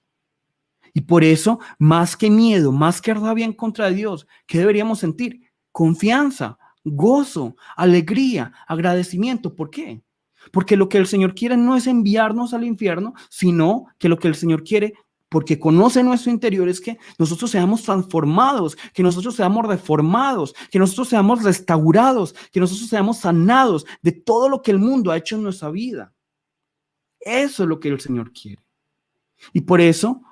Y por eso, más que miedo, más que rabia en contra de Dios, ¿qué deberíamos sentir? Confianza, gozo, alegría, agradecimiento. ¿Por qué? Porque lo que el Señor quiere no es enviarnos al infierno, sino que lo que el Señor quiere, porque conoce nuestro interior, es que nosotros seamos transformados, que nosotros seamos reformados, que nosotros seamos restaurados, que nosotros seamos sanados de todo lo que el mundo ha hecho en nuestra vida. Eso es lo que el Señor quiere. Y por eso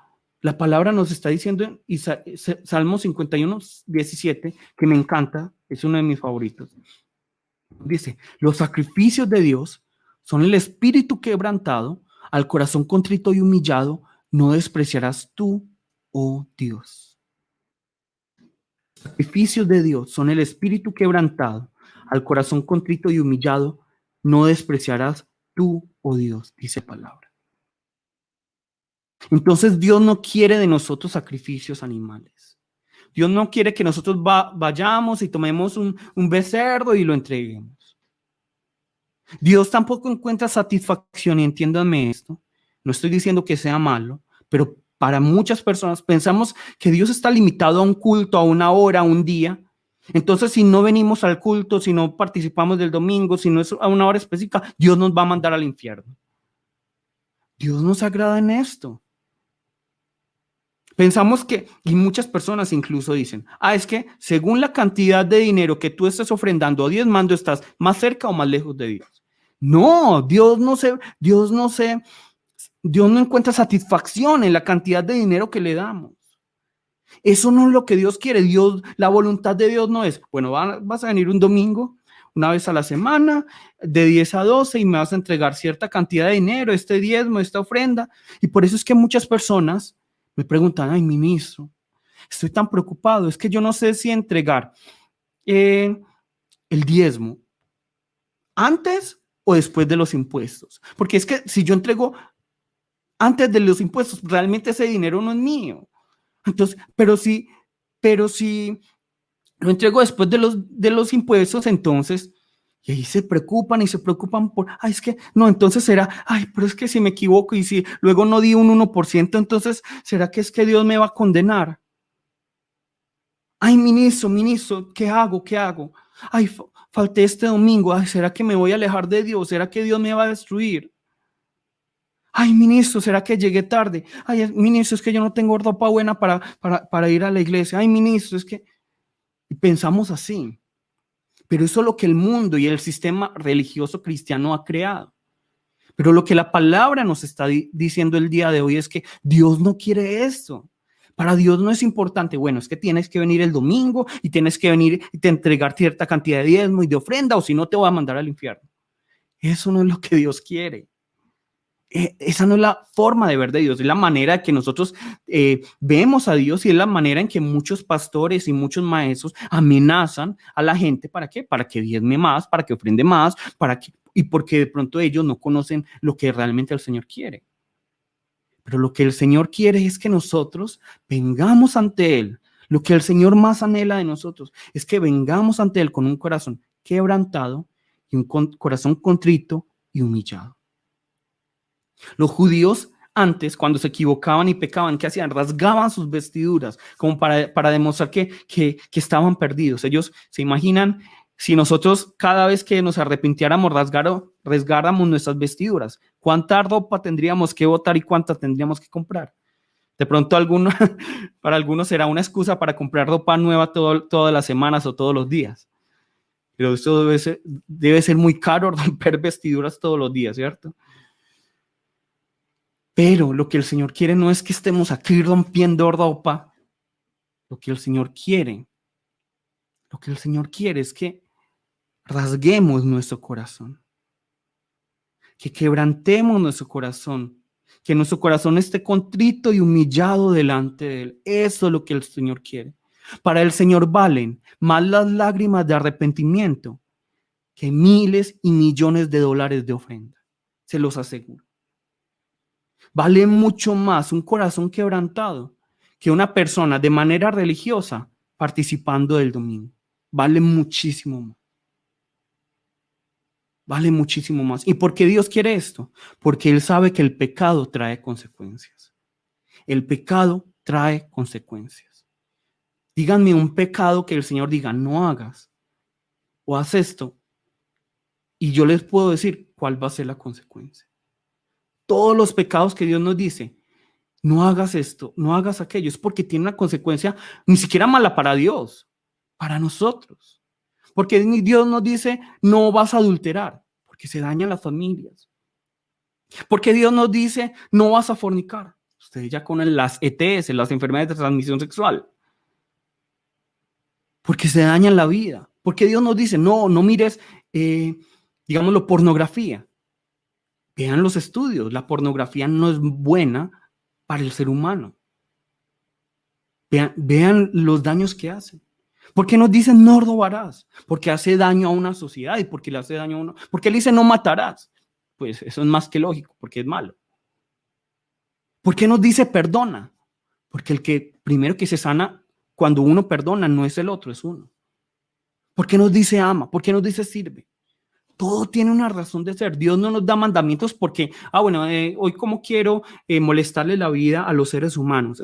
la palabra nos está diciendo en Salmo 51, 17, que me encanta, es uno de mis favoritos. Dice, los sacrificios de Dios son el espíritu quebrantado, al corazón contrito y humillado, no despreciarás tú, oh Dios. Los sacrificios de Dios son el espíritu quebrantado, al corazón contrito y humillado, no despreciarás tú, oh Dios, dice palabra. Entonces Dios no quiere de nosotros sacrificios animales. Dios no quiere que nosotros vayamos y tomemos un becerro y lo entreguemos. Dios tampoco encuentra satisfacción, y entiéndanme esto, no estoy diciendo que sea malo, pero para muchas personas pensamos que Dios está limitado a un culto, a una hora, a un día. Entonces, si no venimos al culto, si no participamos del domingo, si no es a una hora específica, Dios nos va a mandar al infierno. Dios nos agrada en esto. Pensamos que, y muchas personas incluso dicen, es que según la cantidad de dinero que tú estés ofrendando o diezmando, estás más cerca o más lejos de Dios. No, Dios no encuentra satisfacción en la cantidad de dinero que le damos. Eso no es lo que Dios quiere. La voluntad de Dios no es, bueno, vas a venir un domingo, una vez a la semana, de 10 a 12 y me vas a entregar cierta cantidad de dinero, este diezmo, esta ofrenda. Y por eso es que muchas personas me preguntan, ministro, estoy tan preocupado, es que yo no sé si entregar el diezmo antes o después de los impuestos. Porque es que si yo entrego antes de los impuestos, realmente ese dinero no es mío. Entonces, pero si lo entrego después de los impuestos, entonces Y ahí se preocupan y se preocupan por, ay, es que, no, entonces será, ay, pero es que si me equivoco y si luego no di un 1%, entonces, ¿será que es que Dios me va a condenar? Ay, ministro, ¿qué hago? ¿Qué hago? Ay, falté este domingo, ay, ¿será que me voy a alejar de Dios? ¿Será que Dios me va a destruir? Ay, ministro, ¿será que llegué tarde? Ay, ministro, es que yo no tengo ropa buena para ir a la iglesia. Ay, ministro, es que y pensamos así. Pero eso es lo que el mundo y el sistema religioso cristiano ha creado. Pero lo que la palabra nos está diciendo el día de hoy es que Dios no quiere esto. Para Dios no es importante, bueno, es que tienes que venir el domingo y tienes que venir y te entregar cierta cantidad de diezmo y de ofrenda, o si no te voy a mandar al infierno. Eso no es lo que Dios quiere. Esa no es la forma de ver de Dios, es la manera que nosotros vemos a Dios y es la manera en que muchos pastores y muchos maestros amenazan a la gente. ¿Para qué? Para que diezme más, para que ofrende más, y porque de pronto ellos no conocen lo que realmente el Señor quiere. Pero lo que el Señor quiere es que nosotros vengamos ante Él. Lo que el Señor más anhela de nosotros es que vengamos ante Él con un corazón quebrantado y un corazón contrito y humillado. Los judíos antes, cuando se equivocaban y pecaban, ¿qué hacían? Rasgaban sus vestiduras como para demostrar que estaban perdidos. Ellos se imaginan si nosotros cada vez que nos arrepintiéramos rasgáramos nuestras vestiduras, ¿cuánta ropa tendríamos que botar y cuánta tendríamos que comprar? De pronto para algunos será una excusa para comprar ropa nueva todas las semanas o todos los días. Pero eso debe ser muy caro romper vestiduras todos los días, ¿cierto? Pero lo que el Señor quiere no es que estemos aquí rompiendo ropa. Lo que el Señor quiere es que rasguemos nuestro corazón, que quebrantemos nuestro corazón, que nuestro corazón esté contrito y humillado delante de Él. Eso es lo que el Señor quiere. Para el Señor valen más las lágrimas de arrepentimiento que miles y millones de dólares de ofrenda. Se los aseguro. Vale mucho más un corazón quebrantado que una persona de manera religiosa participando del domingo. Vale muchísimo más. Vale muchísimo más. ¿Y por qué Dios quiere esto? Porque Él sabe que el pecado trae consecuencias. El pecado trae consecuencias. Díganme un pecado que el Señor diga, no hagas o haz esto. Y yo les puedo decir cuál va a ser la consecuencia. Todos los pecados que Dios nos dice, no hagas esto, no hagas aquello, es porque tiene una consecuencia ni siquiera mala para Dios, para nosotros. Porque Dios nos dice, no vas a adulterar, porque se dañan las familias. Porque Dios nos dice, no vas a fornicar. Ustedes ya con las ETS, las enfermedades de transmisión sexual. Porque se dañan la vida. Porque Dios nos dice, no mires, digámoslo, pornografía. Vean los estudios, la pornografía no es buena para el ser humano. Vean los daños que hace. ¿Por qué nos dicen no robarás? Porque hace daño a una sociedad y porque le hace daño a uno. Porque él dice no matarás. Pues eso es más que lógico, porque es malo. ¿Por qué nos dice perdona? Porque el que primero que se sana cuando uno perdona no es el otro, es uno. ¿Por qué nos dice ama? ¿Por qué nos dice sirve? Todo tiene una razón de ser. Dios no nos da mandamientos porque, hoy como quiero molestarle la vida a los seres humanos,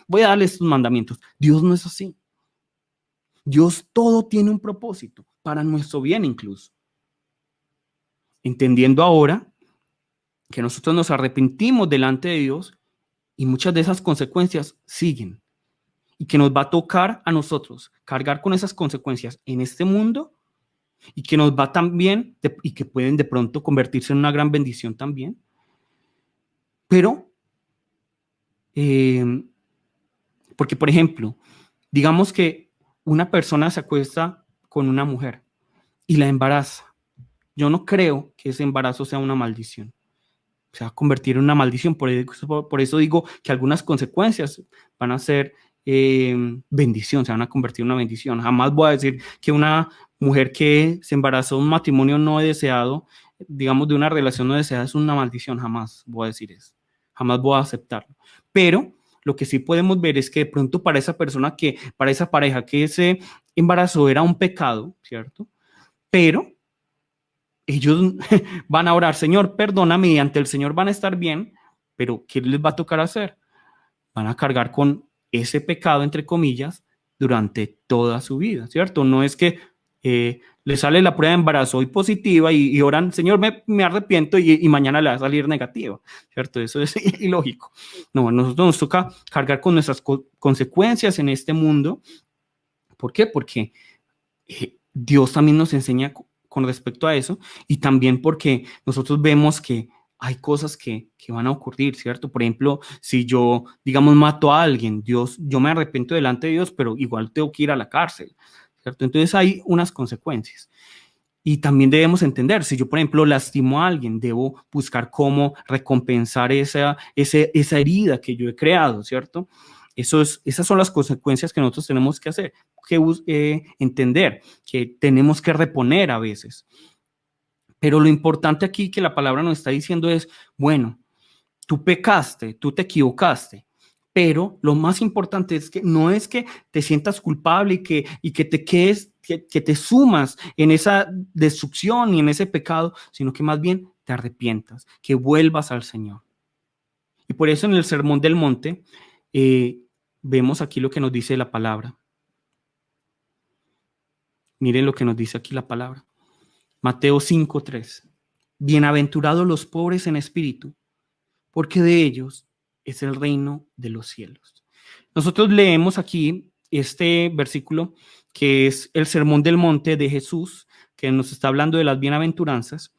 voy a darle estos mandamientos. Dios no es así. Dios todo tiene un propósito, para nuestro bien incluso. Entendiendo ahora que nosotros nos arrepentimos delante de Dios y muchas de esas consecuencias siguen y que nos va a tocar a nosotros cargar con esas consecuencias en este mundo y que nos va también y que pueden de pronto convertirse en una gran bendición también. Pero, porque por ejemplo, digamos que una persona se acuesta con una mujer y la embaraza. Yo no creo que ese embarazo sea una maldición. Se va a convertir en una maldición. Por eso digo que algunas consecuencias van a ser bendición, se van a convertir en una bendición. Jamás voy a decir que una mujer que se embarazó de un matrimonio no deseado, digamos de una relación no deseada, es una maldición. Jamás voy a decir eso. Jamás voy a aceptarlo. Pero lo que sí podemos ver es que de pronto para esa persona para esa pareja que ese embarazo era un pecado, ¿cierto? Pero ellos van a orar, Señor, perdóname, y ante el Señor van a estar bien, pero ¿qué les va a tocar hacer? Van a cargar con ese pecado, entre comillas, durante toda su vida, ¿cierto? No es que le sale la prueba de embarazo hoy positiva y oran, Señor, me arrepiento y mañana le va a salir negativa, ¿cierto? Eso es ilógico. No, a nosotros nos toca cargar con nuestras consecuencias en este mundo. ¿Por qué? Porque Dios también nos enseña con respecto a eso y también porque nosotros vemos que hay cosas que van a ocurrir, ¿cierto? Por ejemplo, si yo, digamos, mato a alguien, Dios, yo me arrepiento delante de Dios, pero igual tengo que ir a la cárcel, ¿cierto? Entonces hay unas consecuencias. Y también debemos entender, si yo, por ejemplo, lastimo a alguien, debo buscar cómo recompensar esa herida que yo he creado, ¿cierto? Esas son las consecuencias que nosotros tenemos que hacer, que entender, que tenemos que reponer a veces. Pero lo importante aquí que la palabra nos está diciendo es, bueno, tú pecaste, tú te equivocaste, pero lo más importante es que no es que te sientas culpable y que te quedes, que te sumas en esa destrucción y en ese pecado, sino que más bien te arrepientas, que vuelvas al Señor. Y por eso en el Sermón del Monte eh, vemos aquí lo que nos dice la palabra. Miren lo que nos dice aquí la palabra. Mateo 5:3. Bienaventurados los pobres en espíritu, porque de ellos es el reino de los cielos. Nosotros leemos aquí este versículo que es el Sermón del Monte de Jesús, que nos está hablando de las bienaventuranzas,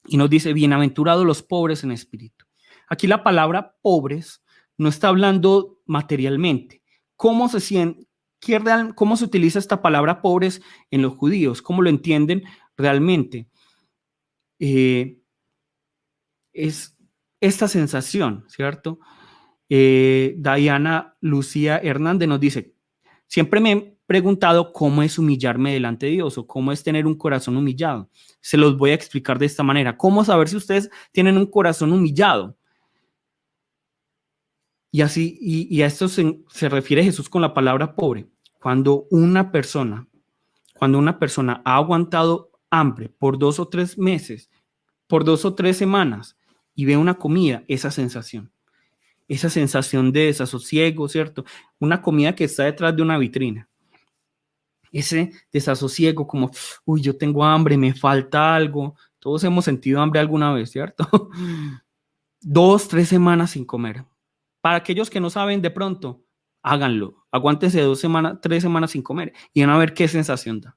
y nos dice, bienaventurados los pobres en espíritu. Aquí la palabra pobres no está hablando materialmente. ¿Cómo se siente? ¿Cómo se utiliza esta palabra pobres en los judíos? ¿Cómo lo entienden realmente? Es esta sensación, ¿cierto? Diana Lucía Hernández nos dice, siempre me he preguntado cómo es humillarme delante de Dios o cómo es tener un corazón humillado. Se los voy a explicar de esta manera. ¿Cómo saber si ustedes tienen un corazón humillado? Y así, y a esto se refiere Jesús con la palabra pobre. Cuando una persona ha aguantado hambre por 2 o 3 meses, por 2 o 3 semanas y ve una comida, esa sensación de desasosiego, ¿cierto? Una comida que está detrás de una vitrina. Ese desasosiego como, uy, yo tengo hambre, me falta algo. Todos hemos sentido hambre alguna vez, ¿cierto? 2, 3 semanas sin comer. Para aquellos que no saben, de pronto, háganlo. Aguántense 2 semanas, 3 semanas sin comer y van a ver qué sensación da.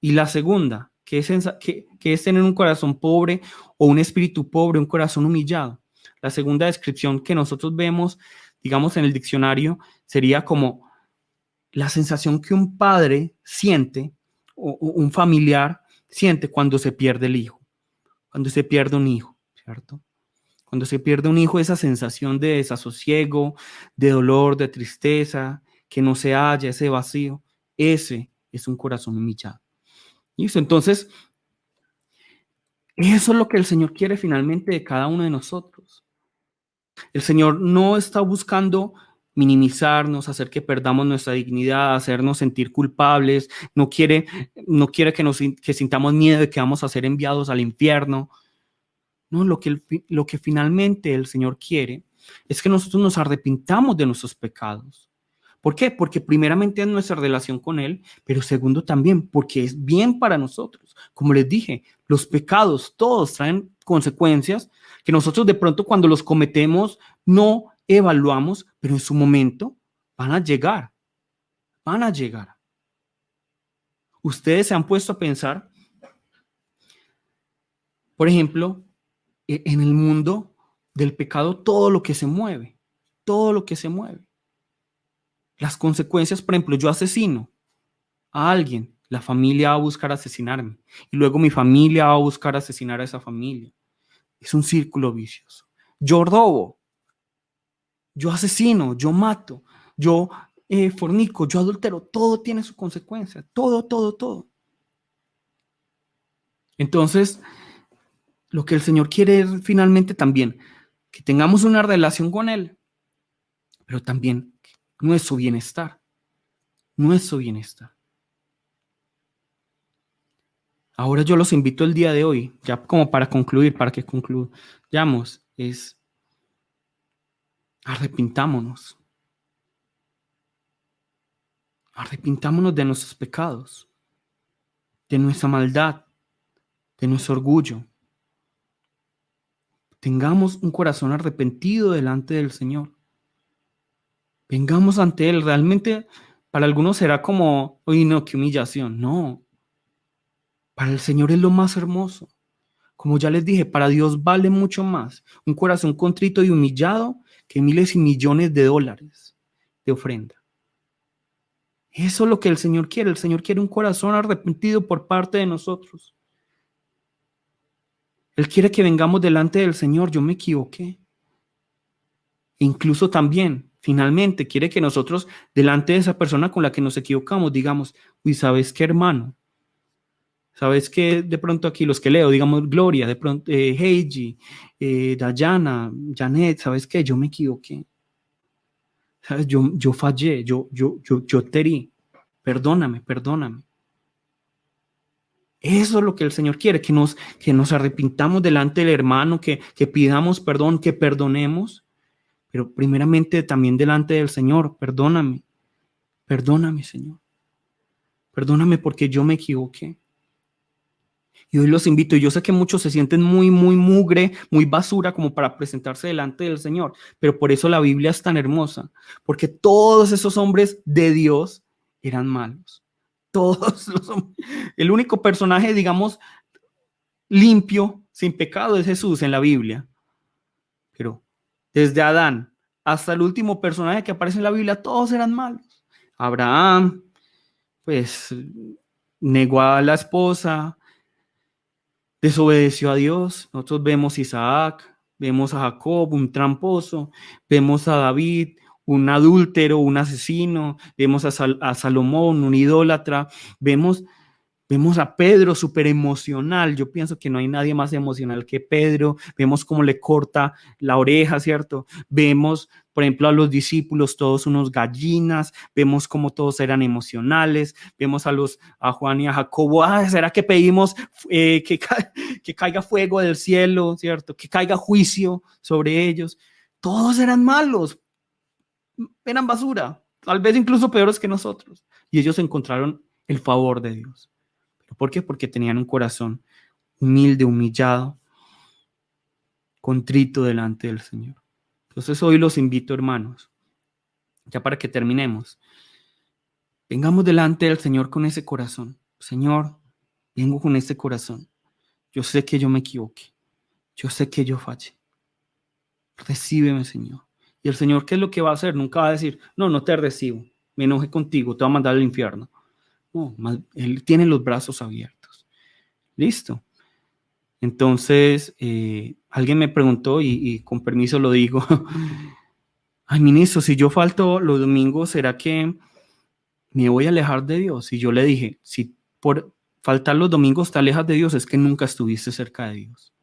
Y la segunda, que es tener un corazón pobre o un espíritu pobre, un corazón humillado. La segunda descripción que nosotros vemos, digamos, en el diccionario, sería como la sensación que un padre siente o un familiar siente cuando se pierde el hijo, cuando se pierde un hijo, ¿cierto? Cuando se pierde un hijo, esa sensación de desasosiego, de dolor, de tristeza, que no se halla, ese vacío, ese es un corazón humillado. ¿Listo? Entonces, eso es lo que el Señor quiere finalmente de cada uno de nosotros. El Señor no está buscando minimizarnos, hacer que perdamos nuestra dignidad, hacernos sentir culpables, no quiere que sintamos miedo de que vamos a ser enviados al infierno. No, lo que finalmente el Señor quiere es que nosotros nos arrepintamos de nuestros pecados. ¿Por qué? Porque primeramente es nuestra relación con Él, pero segundo también porque es bien para nosotros. Como les dije, los pecados todos traen consecuencias que nosotros de pronto cuando los cometemos no evaluamos, pero en su momento van a llegar, van a llegar. Ustedes se han puesto a pensar, por ejemplo, en el mundo del pecado, todo lo que se mueve, todo lo que se mueve. Las consecuencias, por ejemplo, yo asesino a alguien, la familia va a buscar asesinarme y luego mi familia va a buscar asesinar a esa familia. Es un círculo vicioso. Yo robo, yo asesino, yo mato, yo fornico, yo adultero, todo tiene su consecuencia, todo, todo, todo. Entonces, lo que el Señor quiere es finalmente también que tengamos una relación con Él, pero también nuestro bienestar, nuestro bienestar. Ahora yo los invito el día de hoy, ya como para concluir, para que concluyamos, es arrepintámonos. Arrepintámonos de nuestros pecados, de nuestra maldad, de nuestro orgullo. Tengamos un corazón arrepentido delante del Señor. Vengamos ante Él. Realmente para algunos será como, uy, no, qué humillación. No, para el Señor es lo más hermoso. Como ya les dije, para Dios vale mucho más un corazón contrito y humillado que miles y millones de dólares de ofrenda. Eso es lo que el Señor quiere. El Señor quiere un corazón arrepentido por parte de nosotros. Él quiere que vengamos delante del Señor. Yo me equivoqué. E incluso también, finalmente, quiere que nosotros, delante de esa persona con la que nos equivocamos, digamos, uy, ¿sabes qué, hermano? ¿Sabes qué? De pronto aquí los que leo, digamos, Gloria, de pronto, Heiji, Dayana, Janet, ¿sabes qué? Yo me equivoqué. ¿Sabes? Yo fallé, yo te herí. Perdóname, perdóname. Eso es lo que el Señor quiere, que nos arrepintamos delante del hermano, que pidamos perdón, que perdonemos, pero primeramente también delante del Señor. Perdóname, perdóname, Señor. Perdóname porque yo me equivoqué. Y hoy los invito, y yo sé que muchos se sienten muy, muy mugre, muy basura como para presentarse delante del Señor, pero por eso la Biblia es tan hermosa, porque todos esos hombres de Dios eran malos. Todos los hombres. El único personaje, digamos, limpio, sin pecado, es Jesús en la Biblia. Pero desde Adán hasta el último personaje que aparece en la Biblia, todos eran malos. Abraham, pues, negó a la esposa, desobedeció a Dios. Nosotros vemos a Isaac, vemos a Jacob, un tramposo, vemos a David, un adúltero, un asesino, vemos a Salomón, un idólatra, vemos a Pedro súper emocional. Yo pienso que no hay nadie más emocional que Pedro. Vemos cómo le corta la oreja, ¿cierto? Vemos, por ejemplo, a los discípulos, todos unos gallinas. Vemos cómo todos eran emocionales. Vemos a Juan y a Jacobo. ¿Será que pedimos que caiga fuego del cielo, ¿cierto? Que caiga juicio sobre ellos. Todos eran malos, eran basura, tal vez incluso peores que nosotros. Y ellos encontraron el favor de Dios. ¿Por qué? Porque tenían un corazón humilde, humillado, contrito delante del Señor. Entonces hoy los invito, hermanos, ya para que terminemos, vengamos delante del Señor con ese corazón. Señor, vengo con este corazón. Yo sé que yo me equivoqué. Yo sé que yo fallé. Recíbeme, Señor. Y el Señor, ¿qué es lo que va a hacer? Nunca va a decir, no, no te recibo, me enojé contigo, te voy a mandar al infierno. No, Él tiene los brazos abiertos. Listo. Entonces, alguien me preguntó y con permiso lo digo. Ay, ministro, si yo falto los domingos, ¿será que me voy a alejar de Dios? Y yo le dije, si por faltar los domingos te alejas de Dios, es que nunca estuviste cerca de Dios.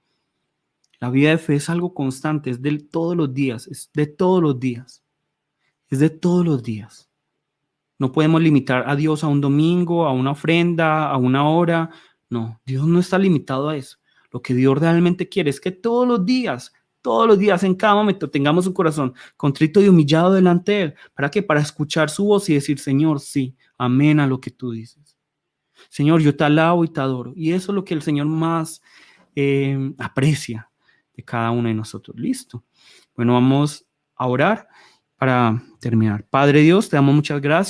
La vida de fe es algo constante, es de todos los días, es de todos los días, es de todos los días. No podemos limitar a Dios a un domingo, a una ofrenda, a una hora. No, Dios no está limitado a eso. Lo que Dios realmente quiere es que todos los días, en cada momento, tengamos un corazón contrito y humillado delante de Él. ¿Para qué? Para escuchar su voz y decir, Señor, sí, amén a lo que tú dices. Señor, yo te alabo y te adoro. Y eso es lo que el Señor más aprecia de cada uno de nosotros. Listo. Bueno, vamos a orar para terminar. Padre Dios, te damos muchas gracias.